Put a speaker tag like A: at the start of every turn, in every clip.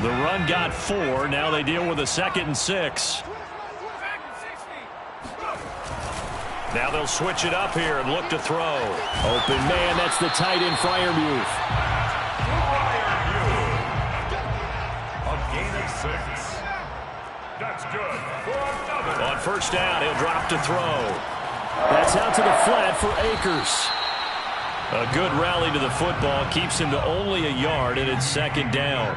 A: The run got 4. Now they deal with a 2nd and 6. Now they'll switch it up here and look to throw.
B: Open man, that's the tight end Freiermuth.
C: A gain of 6. That's good for another.
A: On first down, he'll drop to throw.
B: That's out to the flat for Akers.
A: A good rally to the football keeps him to only a yard, and it's 2nd down.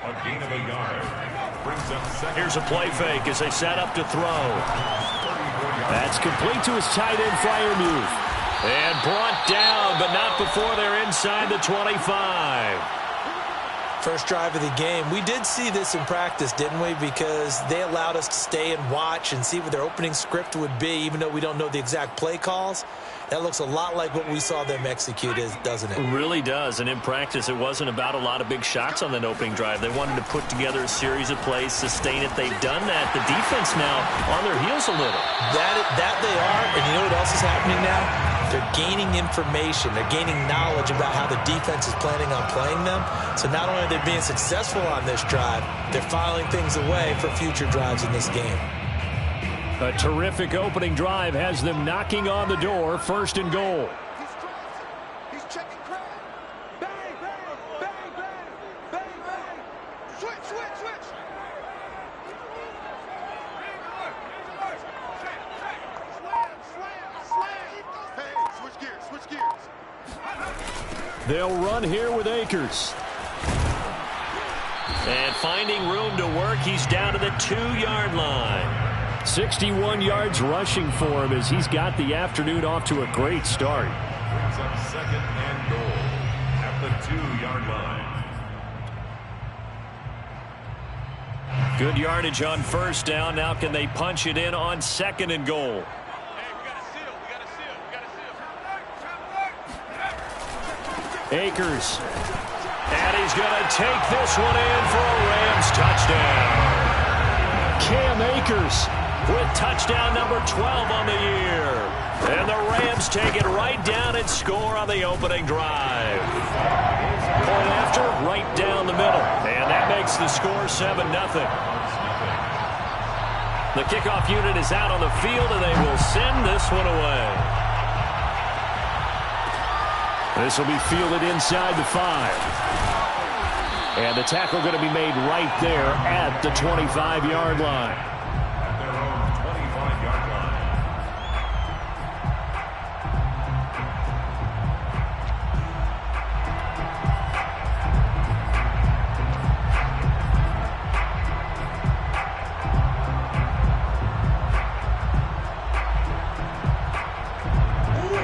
C: A gain of a yard brings up 2nd.
A: Here's a play fake as they set up to throw.
B: That's complete to his tight end Freiermuth.
A: And brought down, but not before they're inside the 25.
D: First drive of the game. We did see this in practice, didn't we? Because they allowed us to stay and watch and see what their opening script would be, even though we don't know the exact play calls. That looks a lot like what we saw them execute, doesn't it?
A: It really does. And in practice, it wasn't about a lot of big shots on that opening drive. They wanted to put together a series of plays, sustain it. They've done that. The defense now on their heels a little.
D: That they are. And you know what else is happening now? They're gaining information. They're gaining knowledge about how the defense is planning on playing them. So not only are they being successful on this drive, they're filing things away for future drives in this game.
B: A terrific opening drive has them knocking on the door. 1st and goal.
E: He's checking crowd. Bang, bang, bang, bang, bang, bang. Switch, switch, switch. Slam. Hey, switch gears, switch gears.
B: They'll run here with Akers.
A: And finding room to work, he's down to the 2-yard line.
B: 61 yards rushing for him as he's got the afternoon off to a great start.
C: Brings up 2nd and goal at the 2-yard line.
A: Good yardage on first down. Now can they punch it in on 2nd and goal?
B: Akers.
A: And he's going to take this one in for a Rams touchdown.
B: Cam Akers
A: with touchdown number 12 on the year. And the Rams take it right down and score on the opening drive. Point after, right down the middle. And that makes the score 7-0. The kickoff unit is out on the field, and they will send this one away.
B: This will be fielded inside the 5. And the tackle going to be made right there at the 25-yard line.
C: At their own 25-yard line.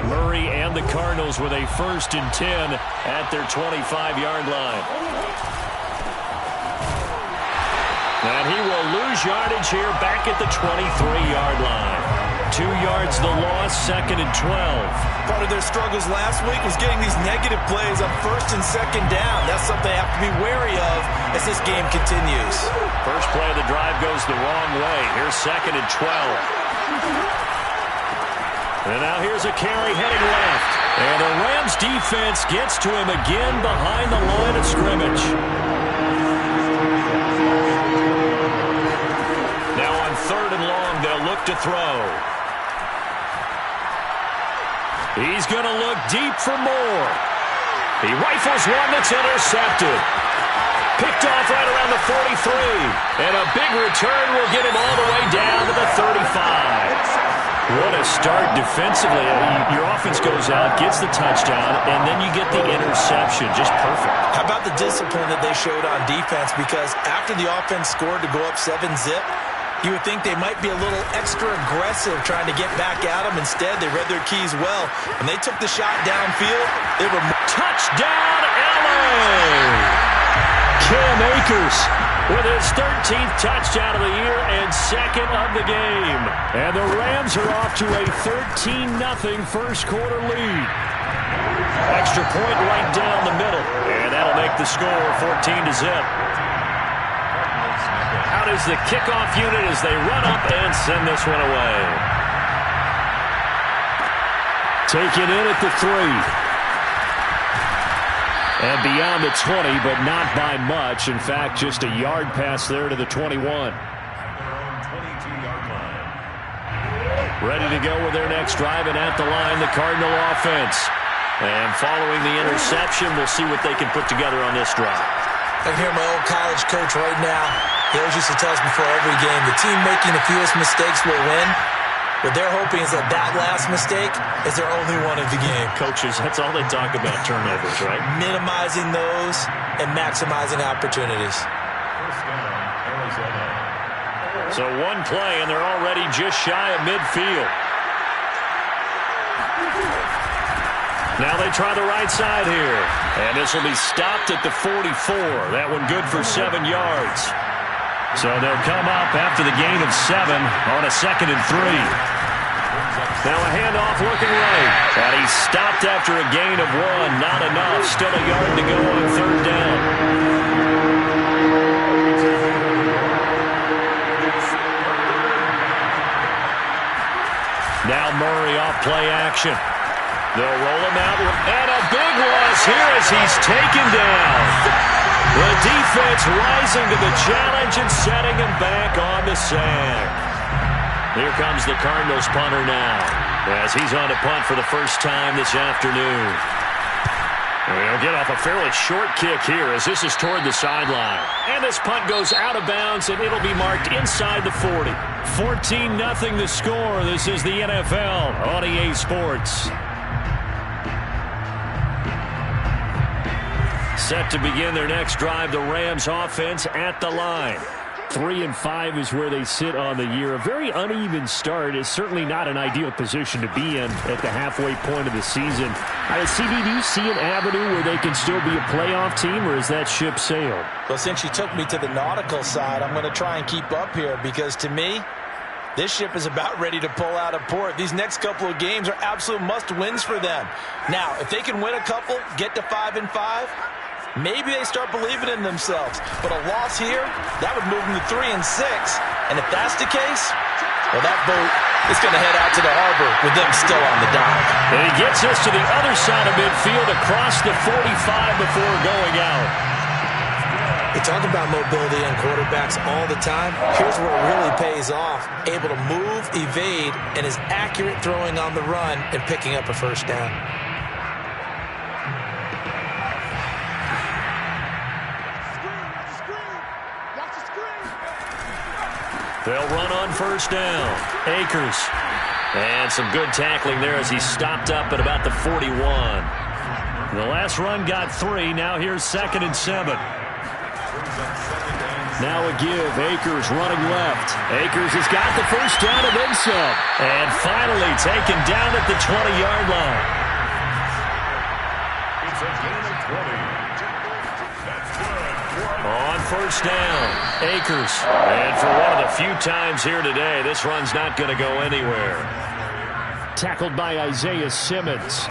A: Murray and the Cardinals with a 1st and 10 at their 25-yard line. And he will lose yardage here back at the 23-yard line. 2 yards the loss, 2nd and 12.
D: Part of their struggles last week was getting these negative plays on 1st and 2nd down. That's something they have to be wary of as this game continues.
A: First play of the drive goes the wrong way. Here's 2nd and 12. And now here's a carry heading left. And the Rams defense gets to him again behind the line of scrimmage. Now on 3rd and long, they'll look to throw. He's going to look deep for more. He rifles one that's intercepted. Picked off right around the 43. And a big return will get him all the way down to the 35. What a start defensively. Your offense goes out, gets the touchdown, and then you get the interception. Just perfect.
D: How about the discipline that they showed on defense? Because after the offense scored to go up 7-zip, you would think they might be a little extra aggressive trying to get back at them. Instead, they read their keys well. When they took the shot downfield, they were...
A: Touchdown, LA! Cam Akers with his 13th touchdown of the year and 2nd of the game. And the Rams are off to a 13-0 first quarter lead. Extra point right down the middle. And that'll make the score 14-0. Out is the kickoff unit as they run up and send this one away. Take it in at the 3.
B: And beyond the 20, but not by much. In fact, just a yard pass there to the 21. Ready to go with their next drive, and at the line, the Cardinal offense. And following the interception, we'll see what they can put together on this drive.
D: I can hear my old college coach right now. He always used to tell us before every game, the team making the fewest mistakes will win. What they're hoping is that last mistake is their only one of the game.
A: Coaches, that's all they talk about, turnovers, right?
D: Minimizing those and maximizing opportunities.
A: So one play, and they're already just shy of midfield. Now they try the right side here. And this will be stopped at the 44. That one good for 7 yards. So they'll come up after the gain of 7 on a 2nd and 3. Now a handoff looking right. And he's stopped after a gain of 1. Not enough. Still a yard to go on 3rd down. Now Murray off play action. They'll roll him out. And a big loss here as he's taken down. The defense rising to the challenge and setting him back on the sack. Here comes the Cardinals punter now as he's on to punt for the first time this afternoon. And he'll get off a fairly short kick here as this is toward the sideline. And this punt goes out of bounds, and it'll be marked inside the 40. 14-0 the score. This is the NFL on EA Sports. Set to begin their next drive, the Rams offense at the line.
B: 3-5 is where they sit on the year. A very uneven start is certainly not an ideal position to be in at the halfway point of the season. CD, do you see an avenue where they can still be a playoff team, or is that ship sailed?
D: Well, since you took me to the nautical side, I'm going to try and keep up here because to me, this ship is about ready to pull out of port. These next couple of games are absolute must-wins for them. Now, if they can win a couple, get to 5-5, maybe they start believing in themselves. But a loss here, that would move them to 3-6. And if that's the case, well, that boat is going to head out to the harbor with them still on the dock.
A: And he gets us to the other side of midfield across the 45 before going out.
D: We talk about mobility on quarterbacks all the time. Here's where it really pays off. Able to move, evade, and is accurate throwing on the run and picking up a first down.
A: They'll run on first down. Akers. And some good tackling there as he stopped up at about the 41.
B: The last run got 3. Now here's 2nd and 7. Now a give. Akers running left. Akers has got the first down and then some.
A: And finally taken down at the 20-yard line.
C: It's a gain of 20. That's good.
A: On first down, Akers. And for one of the few times here today, this run's not going to go anywhere.
B: Tackled by Isaiah Simmons.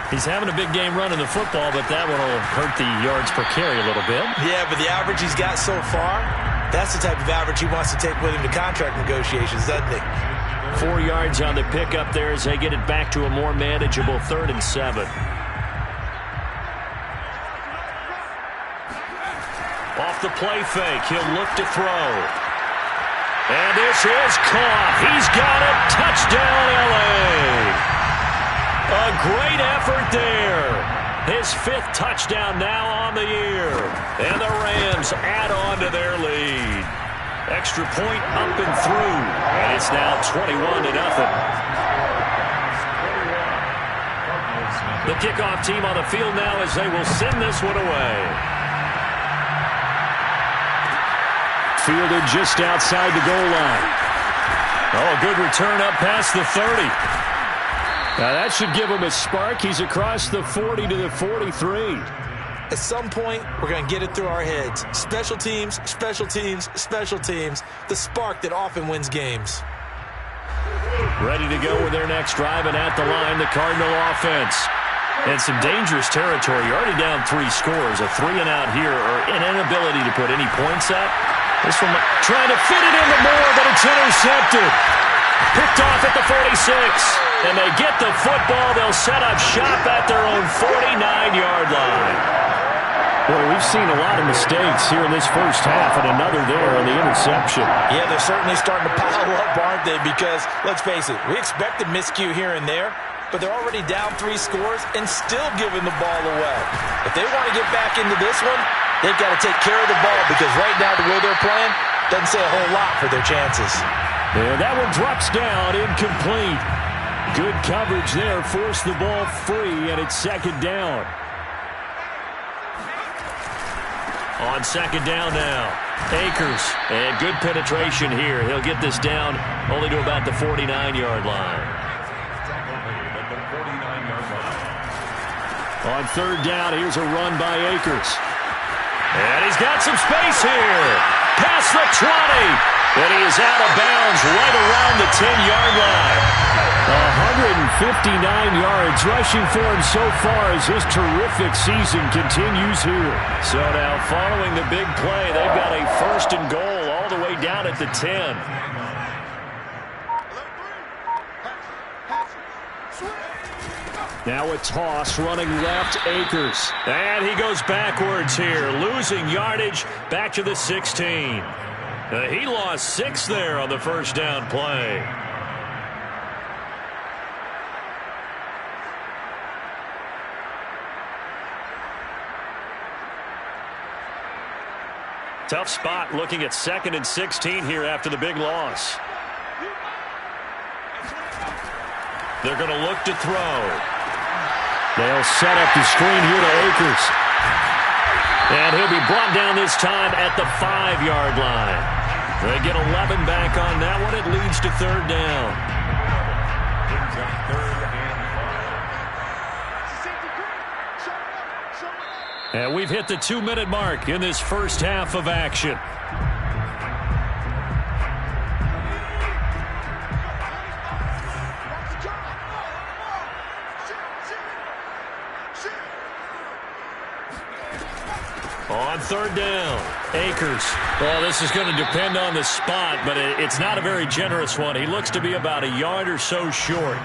A: He's having a big game running the football, but that one will hurt the yards per carry a little bit.
D: Yeah, but the average he's got so far, that's the type of average he wants to take with him to contract negotiations, doesn't he?
A: 4 yards on the pickup there as they get it back to a more manageable 3rd and 7. Off the play fake, he'll look to throw. And this is caught. He's got it. Touchdown, L.A. A great effort there. His 5th touchdown now on the year. And the Rams add on to their lead. Extra point up and through. And it's now 21-0. The kickoff team on the field now as they will send this one away.
B: Fielded just outside the goal line.
A: Oh, a good return up past the 30.
B: Now that should give him a spark. He's across the 40 to the 43.
D: At some point, we're going to get it through our heads. Special teams, special teams, special teams. The spark that often wins games.
A: Ready to go with their next drive, and at the line, the Cardinal offense. And some dangerous territory. You're already down 3 scores. A 3-and-out here, or an inability to put any points up. This one trying to fit it into Moore, but it's intercepted. Picked off at the 46. And they get the football. They'll set up shop at their own 49-yard line.
B: Well, we've seen a lot of mistakes here in this first half, and another there on the interception.
D: Yeah, they're certainly starting to pile up, aren't they? Because, let's face it, we expect a miscue here and there, but they're already down 3 scores and still giving the ball away. If they want to get back into this one, they've got to take care of the ball, because right now the way they're playing doesn't say a whole lot for their chances.
B: And that one drops down, incomplete. Good coverage there, forced the ball free, and it's second down.
A: On second down now, Akers. And good penetration here. He'll get this down only to about the 49-yard line.
B: On third down, here's a run by Akers.
A: And he's got some space here. Past the 20. And he is out of bounds right around the 10-yard line.
B: 159 yards rushing for him so far as his terrific season continues here.
A: So now following the big play, they've got a first and goal all the way down at the 10.
B: Now a toss running left, Akers.
A: And he goes backwards here, losing yardage back to the 16. He lost 6 there on the first down play. Tough spot looking at 2nd and 16 here after the big loss. They're going to look to throw.
B: They'll set up the screen here to Akers.
A: And he'll be brought down this time at the 5-yard line. They get 11 back on that one. It leads to third down. And we've hit the 2-minute mark in this first half of action. On third down, Akers. Well, this is going to depend on the spot, but it's not a very generous one. He looks to be about a yard or so short.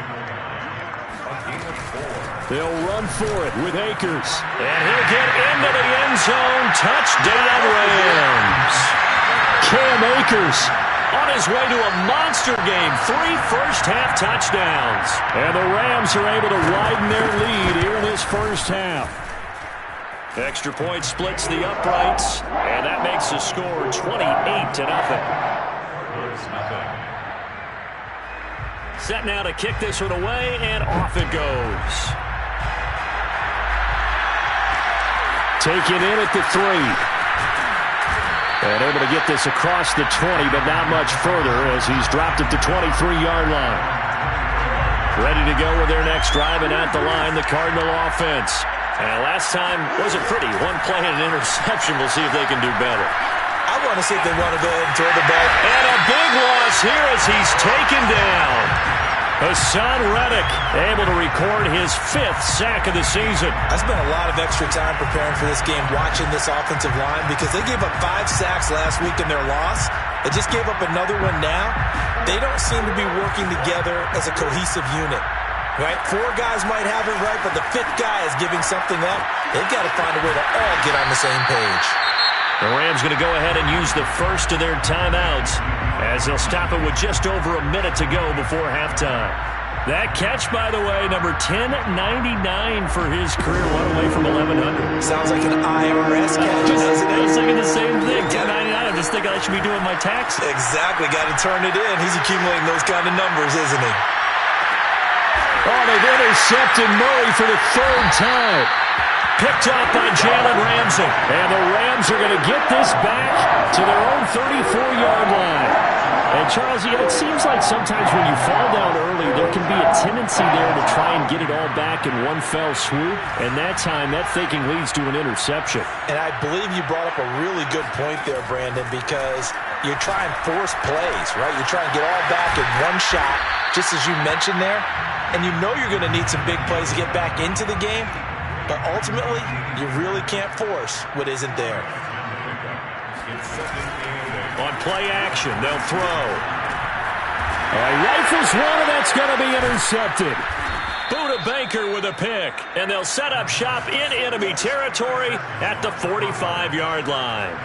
B: They'll run for it with Akers.
A: And he'll get into the end zone. Touchdown, Rams.
B: Cam Akers
A: on his way to a monster game. 3 first-half touchdowns.
B: And the Rams are able to widen their lead here in this first half.
A: Extra point splits the uprights, and that makes the score 28-0. Set now to kick this one away, and off it goes.
B: Taken in at the 3. And able to get this across the 20, but not much further as he's dropped at the 23-yard line. Ready to go with their next drive, and at the line, the Cardinal offense. And last time wasn't pretty. 1 play and an interception. We'll see if they can do better.
D: I want to see if they want to go ahead and throw the ball.
A: And a big loss here as he's taken down. Hassan Reddick able to record his 5th sack of the season.
D: I spent a lot of extra time preparing for this game, watching this offensive line, because they gave up 5 sacks last week in their loss. They just gave up another one now. They don't seem to be working together as a cohesive unit. Right? 4 guys might have it right, but the 5th guy is giving something up. They've got to find a way to all get on the same page.
A: The Rams going to go ahead and use the first of their timeouts as they'll stop it with just over a minute to go before halftime. That catch, by the way, number 1099 for his career, 1 away from 1,100.
D: Sounds like an IRS catch, doesn't it?
A: I was thinking the same thing. 1099. I'm just thinking I should be doing my taxes.
D: Exactly. Got to turn it in. He's accumulating those kind of numbers, isn't he?
B: Oh, they've intercepted Murray for the 3rd time.
A: Picked up by Jalen Ramsey.
B: And the Rams are going to get this back to their own 34-yard line. And, Charles, it seems like sometimes when you fall down early, there can be a tendency there to try and get it all back in one fell swoop. And that time, that thinking leads to an interception.
D: And I believe you brought up a really good point there, Brandon, because you're trying to force plays, right? You're trying to get all back in one shot, just as you mentioned there. And you know you're going to need some big plays to get back into the game. But ultimately, you really can't force what isn't there.
A: On play action, they'll throw.
B: Rifles one, and that's going to be intercepted.
A: Buda Baker with a pick, and they'll set up shop in enemy territory at the 45-yard line.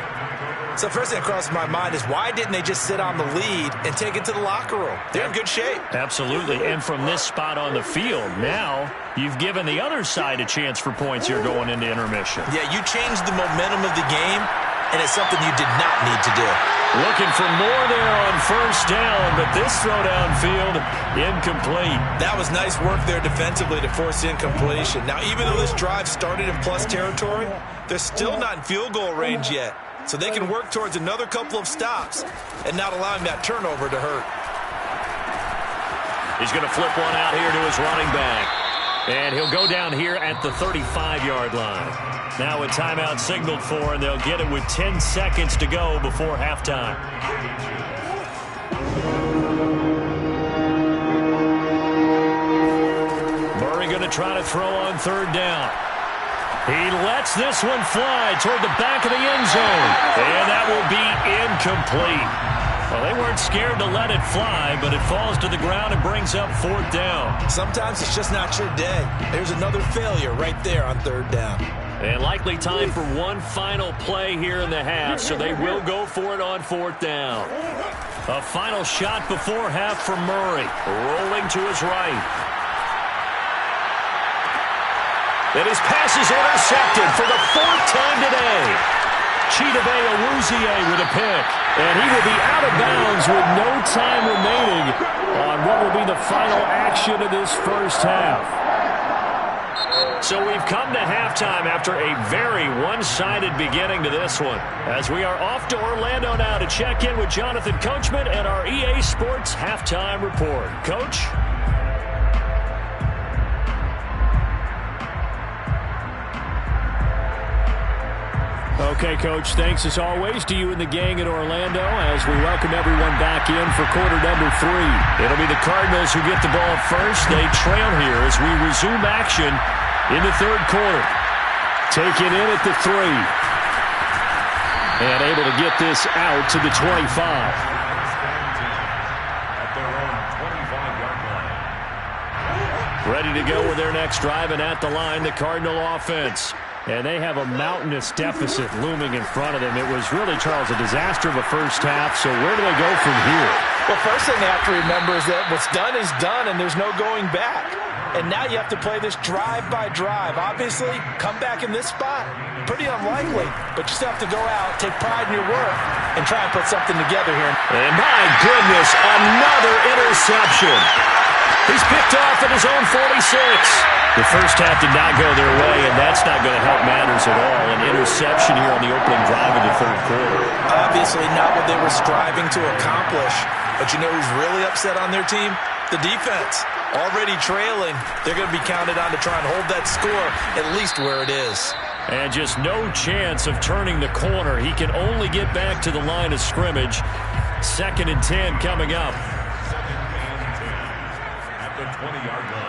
D: So the first thing that crosses my mind is why didn't they just sit on the lead and take it to the locker room? They're in good shape.
B: Absolutely, and from this spot on the field, now you've given the other side a chance for points here going into intermission.
D: Yeah, you changed the momentum of the game, and it's something you did not need to do.
B: Looking for more there on first down, but this throw downfield, incomplete.
D: That was nice work there defensively to force incompletion. Now, even though this drive started in plus territory, they're still not in field goal range yet. So they can work towards another couple of stops and not allowing that turnover to hurt.
A: He's going to flip one out here to his running back. And he'll go down here at the 35-yard line. Now a timeout signaled for, and they'll get it with 10 seconds to go before halftime. Murray going to try to throw on third down. He lets this one fly toward the back of the end zone. And that will be incomplete. Well, they weren't scared to let it fly, but it falls to the ground and brings up fourth down.
D: Sometimes it's just not your day. There's another failure right there on third down.
A: And likely time for one final play here in the half, so they will go for it on fourth down. A final shot before half for Murray. Rolling to his right. And his pass is intercepted for the fourth time today. Chidobe Awuzie with a pick. And he will be out of bounds with no time remaining on what will be the final action of this first half. So we've come to halftime after a very one-sided beginning to this one. As we are off to Orlando now to check in with Jonathan Coachman and our EA Sports Halftime Report. Coach?
B: Okay, Coach, thanks as always to you and the gang in Orlando as we welcome everyone back in for quarter number 3.
A: It'll be the Cardinals who get the ball first. They trail here as we resume action in the third quarter.
B: Take it in at the 3. And able to get this out to the 25.
C: At their own 25-yard line.
B: Ready to go with their next drive, and at the line, the Cardinal offense. And they have a mountainous deficit looming in front of them. It was really, Charles, a disaster of a first half. So where do they go from here?
D: Well, first thing they have to remember is that what's done is done, and there's no going back. And now you have to play this drive by drive. Obviously, come back in this spot, pretty unlikely. But you still have to go out, take pride in your work, and try and put something together here.
A: And my goodness, another interception. He's picked off at his own 46.
B: The first half did not go their way, and that's not going to help matters at all. An interception here on the opening drive of the third quarter.
D: Obviously not what they were striving to accomplish. But you know who's really upset on their team? The defense. Already trailing. They're going to be counted on to try and hold that score at least where it is.
B: And just no chance of turning the corner. He can only get back to the line of scrimmage. 2nd and 10 coming up.
C: 2nd and 10 at the 20-yard line.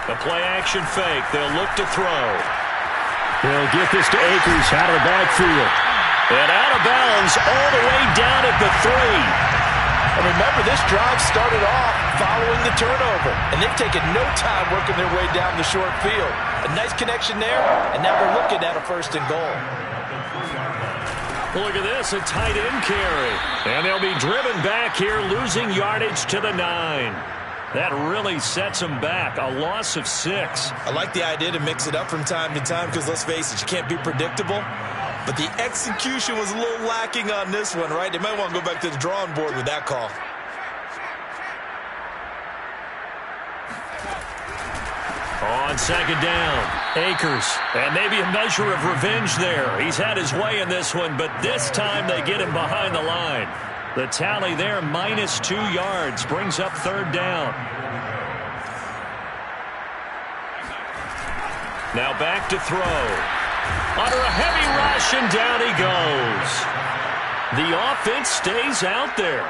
A: A play-action fake. They'll look to throw.
B: He'll get this to Akers out of the backfield.
A: And out of bounds all the way down at the 3.
D: And remember, this drive started off following the turnover. And they've taken no time working their way down the short field. A nice connection there, and now they're looking at a 1st and goal.
A: Look at this, a tight end carry. And they'll be driven back here, losing yardage to the 9. That really sets them back. A loss of 6.
D: I like the idea to mix it up from time to time because, let's face it, you can't be predictable. But the execution was a little lacking on this one, right? They might want to go back to the drawing board with that call.
A: On 2nd down, Akers. And maybe a measure of revenge there. He's had his way in this one, but this time they get him behind the line. The tally there, -2 yards, brings up 3rd down. Now back to throw. Under a heavy rush, and down he goes. The offense stays out there.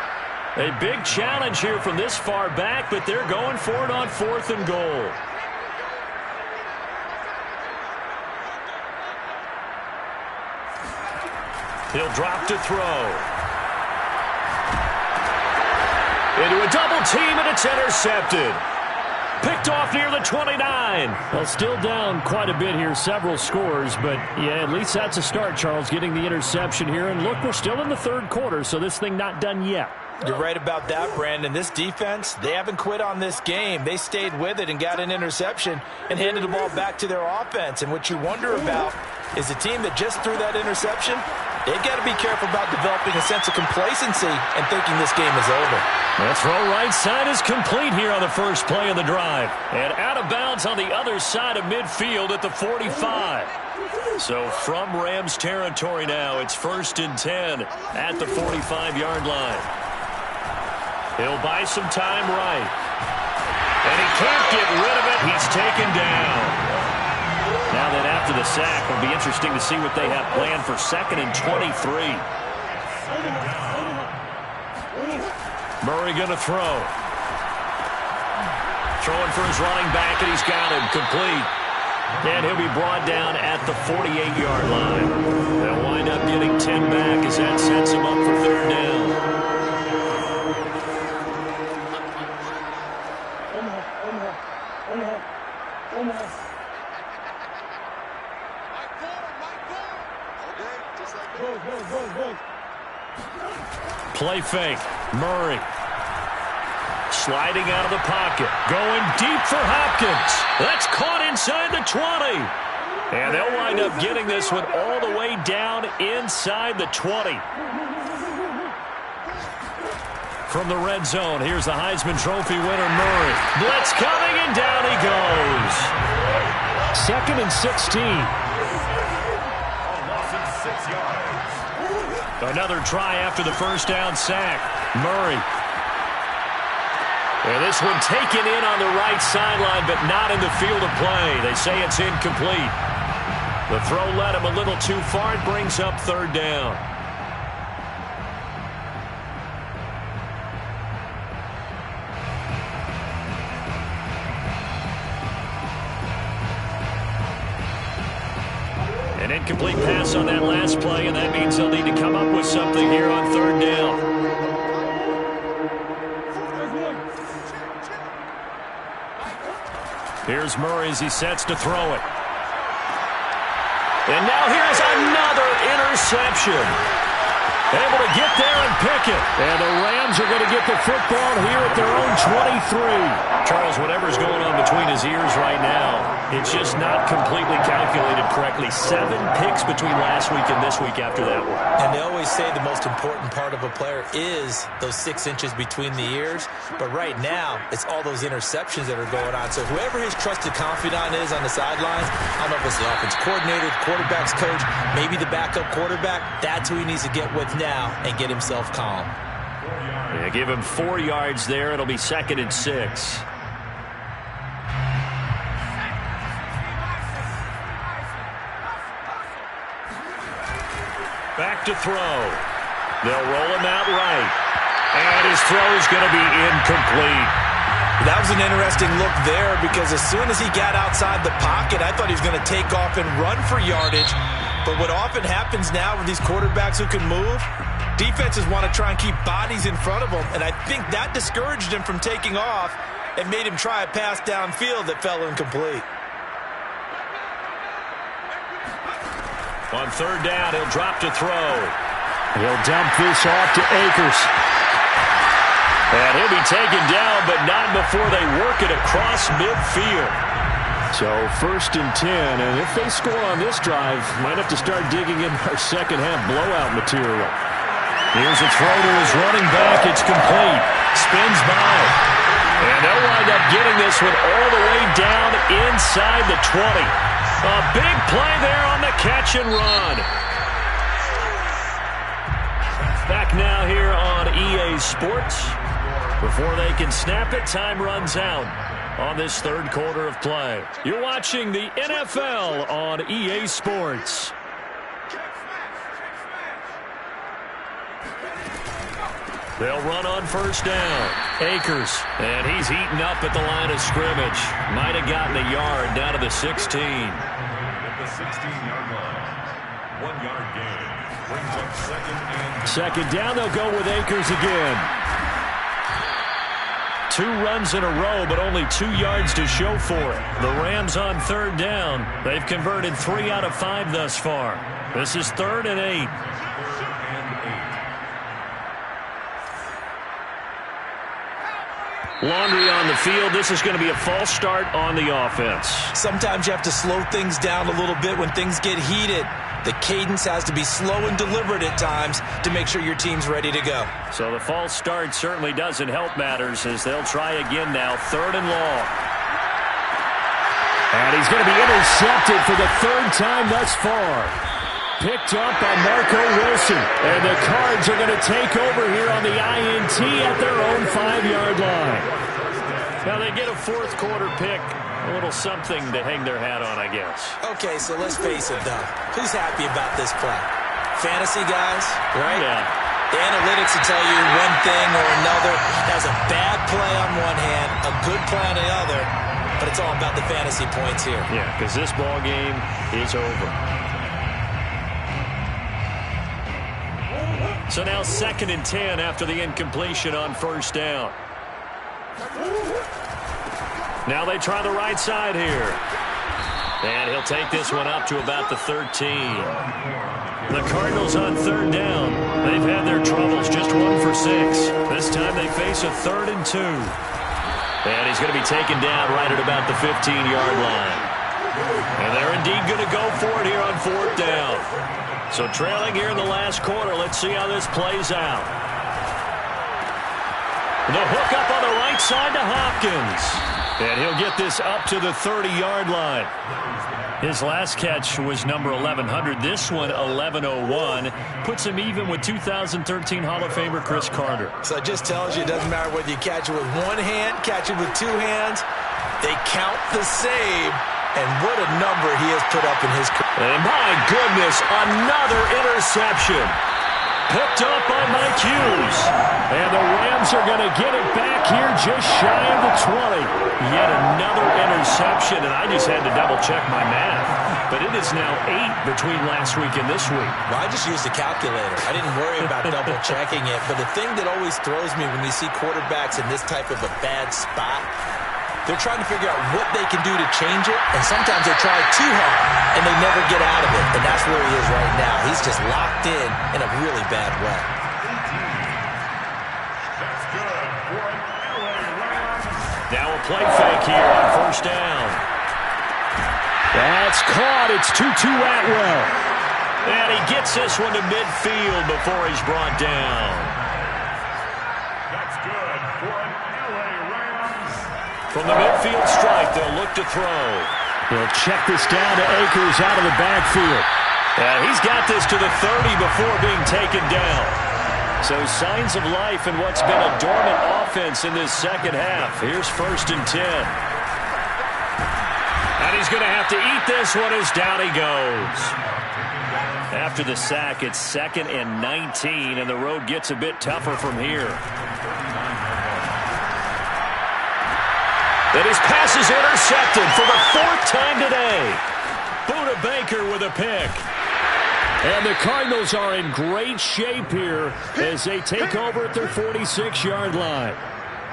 A: A big challenge here from this far back, but they're going for it on 4th and goal. He'll drop to throw. Into a double team, and it's intercepted. Picked off near the 29.
B: Well, still down quite a bit here, several scores, but yeah, at least that's a start, Charles, getting the interception here. And look, we're still in the third quarter, so this thing not done yet.
D: You're right about that, Brandon. This defense, they haven't quit on this game. They stayed with it and got an interception and handed the ball back to their offense. And what you wonder about is a team that just threw that interception, they've got to be careful about developing a sense of complacency and thinking this game is over.
A: The throw right side is complete here on the first play of the drive. And out of bounds on the other side of midfield at the 45. So from Rams territory now, it's 1st and 10 at the 45-yard line. He'll buy some time right. And he can't get rid of it. He's taken down. Now that after the sack, it'll be interesting to see what they have planned for 2nd and 23. Murray going to throw. Throwing for his running back, and he's got him complete. And he'll be brought down at the 48-yard line. They'll wind up getting 10 back as that sets him up for 3rd down. Play fake. Murray. Sliding out of the pocket. Going deep for Hopkins. That's caught inside the 20. And they'll wind up getting this one all the way down inside the 20. From the red zone, here's the Heisman Trophy winner, Murray. Blitz coming, and down he goes.
B: 2nd and 16.
A: Another try after the first down sack. Murray. And this one taken in on the right sideline, but not in the field of play. They say it's incomplete. The throw led him a little too far. It brings up 3rd down. An incomplete pass on that last play, and that means they'll need to come up with something here on 3rd down. Here's Murray as he sets to throw it. And now here's another interception. Able to get there and pick it.
B: And the Rams are going to get the football here at their own 23.
A: Charles, whatever's going on between his ears right now, it's just not completely calculated correctly. 7 picks between last week and this week after that one.
D: And they always say the most important part of a player is those 6 inches between the ears. But right now, it's all those interceptions that are going on. So whoever his trusted confidant is on the sidelines, I don't know if it's the offense coordinator, the quarterback's coach, maybe the backup quarterback, that's who he needs to get with now and get himself calm.
A: Yeah, give him 4 yards there. It'll be 2nd and 6. Back to throw. They'll roll him out right. And his throw is going to be incomplete.
D: That was an interesting look there because as soon as he got outside the pocket, I thought he was going to take off and run for yardage. But what often happens now with these quarterbacks who can move, defenses want to try and keep bodies in front of them. And I think that discouraged him from taking off and made him try a pass downfield that fell incomplete.
A: On 3rd down, he'll drop to throw.
B: He'll dump this off to Akers.
A: And he'll be taken down, but not before they work it across midfield.
B: So 1st and 10, and if they score on this drive, might have to start digging in our second half blowout material.
A: Here's a throw to his running back. It's complete. Spins by. And they'll wind up getting this one all the way down inside the 20. A big play there on the catch and run. Back now here on EA Sports. Before they can snap it, time runs out on this 3rd quarter of play. You're watching the NFL on EA Sports. They'll run on 1st down. Akers, and he's eaten up at the line of scrimmage. Might have gotten a yard down to the 16.
C: At the 16-yard line. 1-yard gain. Brings up
B: Second down, they'll go with Akers again. 2 runs in a row, but only 2 yards to show for it. The Rams on third down. They've converted 3 out of 5 thus far. This is 3rd and 8. Laundry on the field. This is going to be a false start on the offense.
D: Sometimes you have to slow things down a little bit when things get heated. The cadence has to be slow and deliberate at times to make sure your team's ready to go.
B: So the false start certainly doesn't help matters as they'll try again now. 3rd and long. And he's going to be intercepted for the 3rd time thus far. Picked up by Marco Wilson. And the Cards are going to take over here on the INT at their own 5-yard line. Now they get a 4th quarter pick. A little something to hang their hat on, I guess.
D: Okay, so let's face it, though. Who's happy about this play? Fantasy guys, right?
B: Yeah.
D: The analytics will tell you one thing or another. That's a bad play on one hand, a good play on the other, but it's all about the fantasy points here.
B: Yeah, because this ball game is over. So now 2nd and 10 after the incompletion on 1st down. Now they try the right side here. And he'll take this one up to about the 13. The Cardinals on 3rd down. They've had their troubles, just 1 for 6. This time they face a 3rd and 2. And he's going to be taken down right at about the 15-yard line. And they're indeed going to go for it here on 4th down. So trailing here in the last quarter, let's see how this plays out. The hook up on the right side to Hopkins. And he'll get this up to the 30-yard line. His last catch was number 1,100. This one, 1101. Puts him even with 2013 Hall of Famer Chris Carter.
D: So it just tells you it doesn't matter whether you catch it with one hand, catch it with 2 hands. They count the save. And what a number he has put up in his career.
B: And my goodness, another interception. Picked up by Mike Hughes. And the Rams are going to get it back here just shy of the 20. Yet another interception, and I just had to double-check my math. But it is now 8 between last week and this week.
D: Well, I just used a calculator. I didn't worry about double-checking it. But the thing that always throws me when you see quarterbacks in this type of a bad spot, they're trying to figure out what they can do to change it, and sometimes they try too hard, and they never get out of it. And that's where he is right now. He's just locked in a really bad way.
C: That's good for an LA Rams.
B: Now a play fake here on 1st down. That's caught. It's Tutu Atwell. And he gets this one to midfield before he's brought down.
C: That's good for an LA Rams.
B: From the midfield strike, they'll look to throw. They'll check this down to Akers out of the backfield. He's got this to the 30 before being taken down. So signs of life in what's been a dormant offense in this second half. Here's 1st and 10. And he's going to have to eat this one as down he goes. After the sack, it's 2nd and 19, and the road gets a bit tougher from here. And his pass is intercepted for the 4th time today. Buda Baker with a pick. And the Cardinals are in great shape here as they take over at their 46-yard line.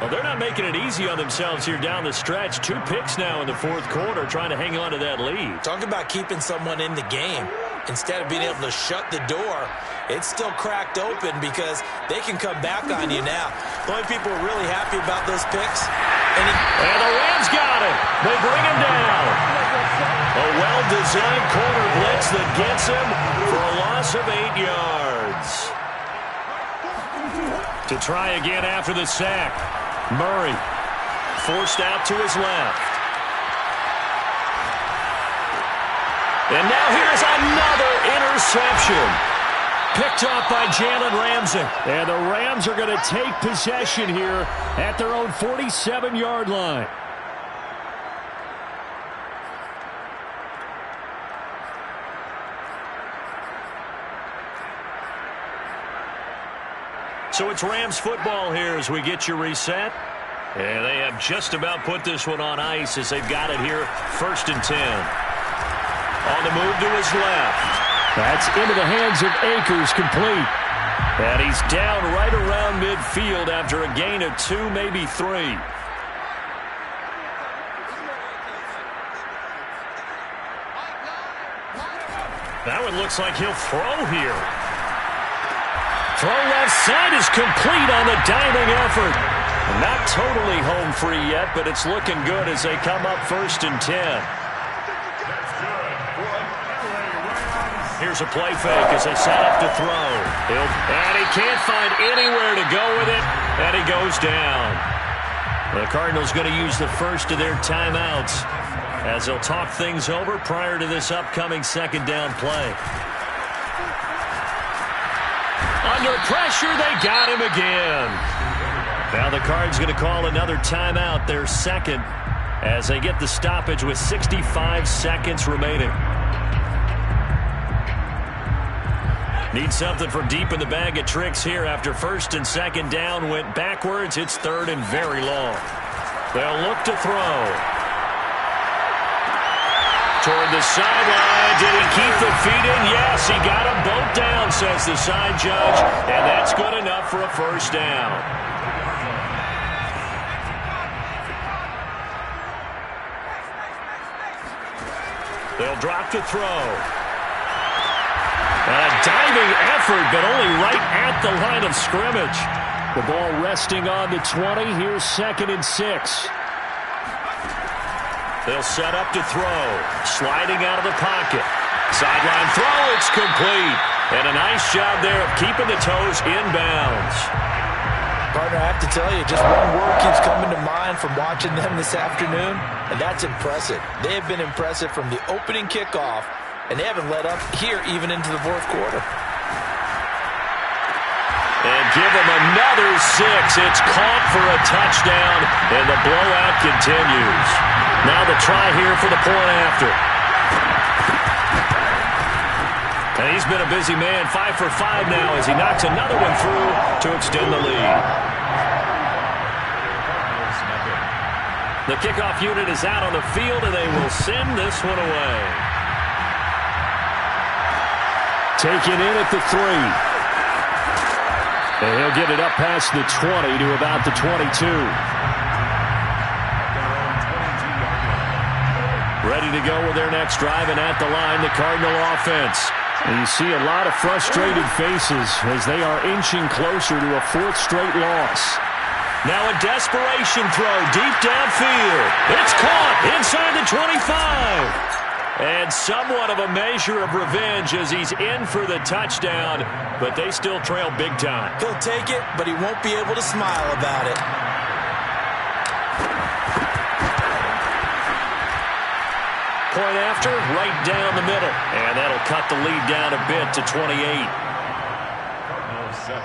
B: Well, they're not making it easy on themselves here down the stretch. 2 picks now in the 4th quarter trying to hang on to that lead.
D: Talk about keeping someone in the game. Instead of being able to shut the door, it's still cracked open because they can come back on you now. The only people are really happy about those picks. And
B: the Rams got it. They bring him down. A well-designed corner blitz that gets him for a loss of 8 yards. To try again after the sack. Murray forced out to his left. And now here's another interception. Picked up by Jalen Ramsey. And the Rams are going to take possession here at their own 47-yard line. So it's Rams football here as we get you reset. And they have just about put this one on ice as they've got it here, 1st and 10. On the move to his left. That's into the hands of Akers, complete.
A: And he's down right around midfield after a gain of 2, maybe 3. That one looks like he'll throw here. Throw left side is complete on the diving effort. Not totally home free yet, but it's looking good as they come up 1st and 10. Here's a play fake as they set up to throw. And he can't find anywhere to go with it, and he goes down. The Cardinals going to use the first of their timeouts as they'll talk things over prior to this upcoming 2nd down play. Under pressure, they got him again. Now the Cards going to call another timeout, their 2nd, as they get the stoppage with 65 seconds remaining. Need something for deep in the bag of tricks here after 1st and 2nd down went backwards. It's 3rd and very long. They'll look to throw. Toward the sideline. Did he keep the feet in? Yes, he got them both down, says the side judge. And that's good enough for a 1st down. They'll drop to throw. A diving effort, but only right at the line of scrimmage.
B: The ball resting on the 20. Here's 2nd and 6.
A: They'll set up to throw. Sliding out of the pocket. Sideline throw, it's complete. And a nice job there of keeping the toes inbounds.
D: Partner, I have to tell you, just one word keeps coming to mind from watching them this afternoon, and that's impressive. They have been impressive from the opening kickoff, and they haven't let up here even into the 4th quarter.
A: And give them another 6. It's caught for a touchdown, and the blowout continues. Now the try here for the point after. And he's been a busy man, 5 for 5 now as he knocks another one through to extend the lead. The kickoff unit is out on the field, and they will send this one away.
B: Taken in at the 3. And he'll get it up past the 20 to about the 22. Ready to go with their next drive, and at the line, the Cardinal offense. And you see a lot of frustrated faces as they are inching closer to a 4th straight loss.
A: Now a desperation throw deep downfield. It's caught inside the 25. And somewhat of a measure of revenge as he's in for the touchdown, but they still trail big time.
D: He'll take it, but he won't be able to smile about it.
A: Point after, right down the middle. And that'll cut the lead down a bit to 28.
C: Cardinals 7.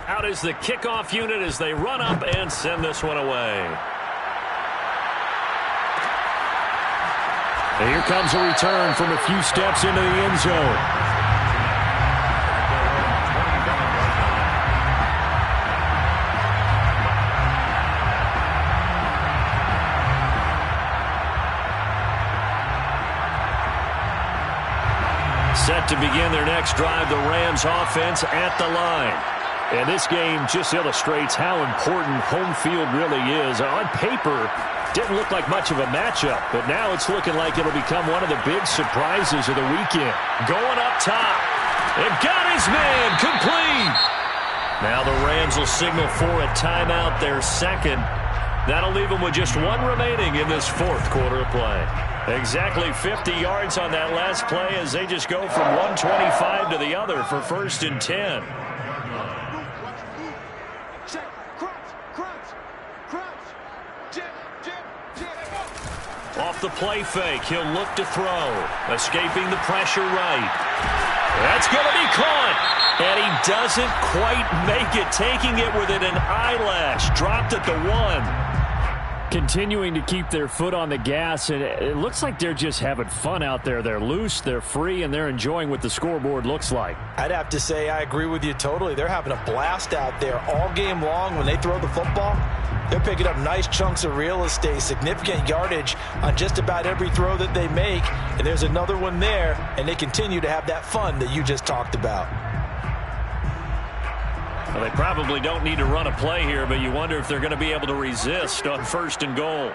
A: Out is the kickoff unit as they run up and send this one away.
B: And here comes a return from a few steps into the end zone.
A: Set to begin their next drive, the Rams offense at the line.
B: And this game just illustrates how important home field really is. On paper, didn't look like much of a matchup, but now it's looking like it'll become one of the big surprises of the weekend.
A: Going up top. And got his man complete. Now the Rams will signal for a timeout, their 2nd. That'll leave them with just 1 remaining in this 4th quarter of play. Exactly 50 yards on that last play as they just go from 125 to the other for 1st and 10. Off the play fake, he'll look to throw. Escaping the pressure right. That's going to be caught. And he doesn't quite make it, taking it within an eyelash. Dropped at the 1.
B: Continuing to keep their foot on the gas, and it looks like they're just having fun out there. They're loose, they're free, and they're enjoying what the scoreboard looks like.
D: I'd have to say I agree with you totally. They're having a blast out there all game long. When they throw the football, they're picking up nice chunks of real estate, significant yardage on just about every throw that they make, and there's another one there, and they continue to have that fun that you just talked about.
B: Well, they probably don't need to run a play here, but you wonder if they're going to be able to resist on 1st and goal.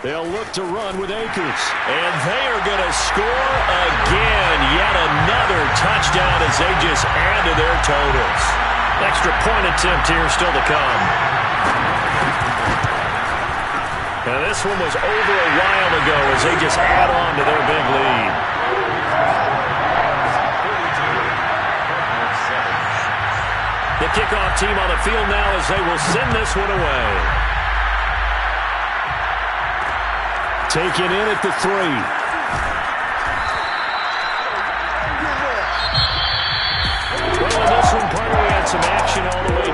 B: They'll look to run with Akers.
A: And they are going to score again. Yet another touchdown as they just add to their totals.
B: Extra point attempt here still to come.
A: Now this one was over a while ago as they just add on to their big lead.
B: The kickoff team on the field now as they will send this one away. Taken in at the 3. Well, in this one, Carter, we had some action all the way down.